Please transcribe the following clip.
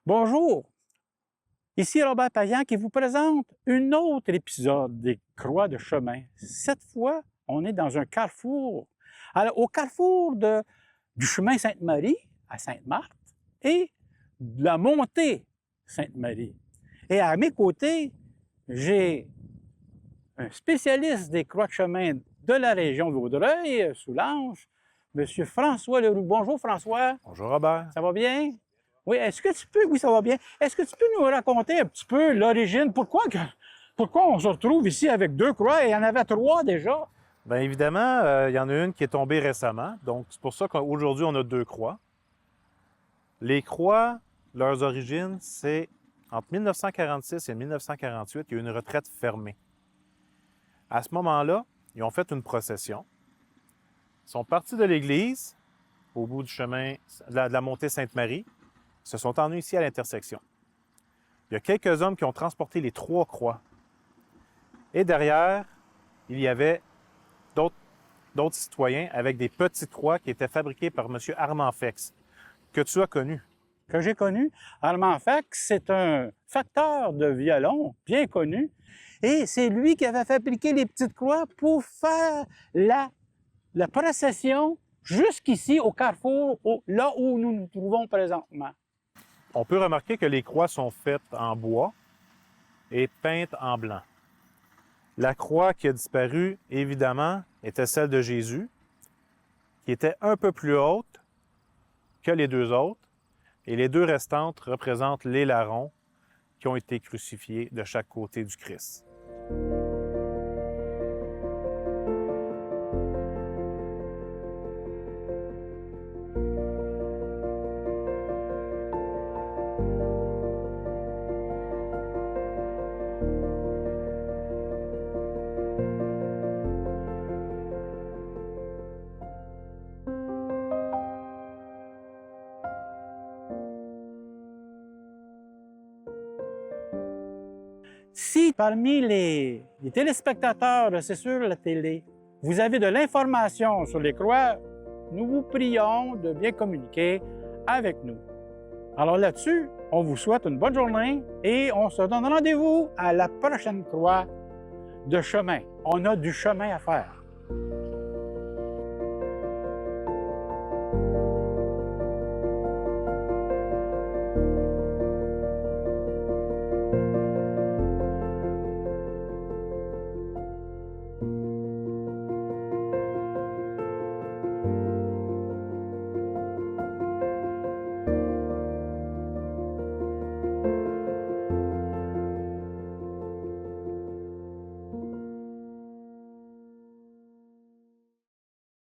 Bonjour, ici Robert Payan qui vous présente un autre épisode des Croix de chemin. Cette fois, on est dans un carrefour. Alors, au carrefour du chemin Sainte-Marie à Sainte-Marthe et de la montée Sainte-Marie. Et à mes côtés, j'ai un spécialiste des croix de chemin de la région de Vaudreuil, Soulanges, M. François Leroux. Bonjour François. Bonjour Robert. Ça va bien? Oui, oui, ça va bien. Est-ce que tu peux nous raconter un petit peu l'origine? Pourquoi on se retrouve ici avec deux croix et il y en avait trois déjà? Bien évidemment, il y en a une qui est tombée récemment, donc c'est pour ça qu'aujourd'hui on a deux croix. Les croix, leurs origines, c'est entre 1946 et 1948, il y a eu une retraite fermée. À ce moment-là, ils ont fait une procession. Ils sont partis de l'église, au bout du chemin de la montée Sainte-Marie, se sont emmenés ici à l'intersection. Il y a quelques hommes qui ont transporté les trois croix. Et derrière, il y avait d'autres citoyens avec des petites croix qui étaient fabriquées par M. Armand Fex, que tu as connu. Que j'ai connu. Armand Fex, c'est un facteur de violon bien connu. Et c'est lui qui avait fabriqué les petites croix pour faire la procession jusqu'ici au carrefour, là où nous nous trouvons présentement. On peut remarquer que les croix sont faites en bois et peintes en blanc. La croix qui a disparu, évidemment, était celle de Jésus, qui était un peu plus haute que les deux autres, et les deux restantes représentent les larrons qui ont été crucifiés de chaque côté du Christ. Si parmi les téléspectateurs, c'est sur la télé, vous avez de l'information sur les croix, nous vous prions de bien communiquer avec nous. Alors là-dessus, on vous souhaite une bonne journée et on se donne rendez-vous à la prochaine croix de chemin. On a du chemin à faire.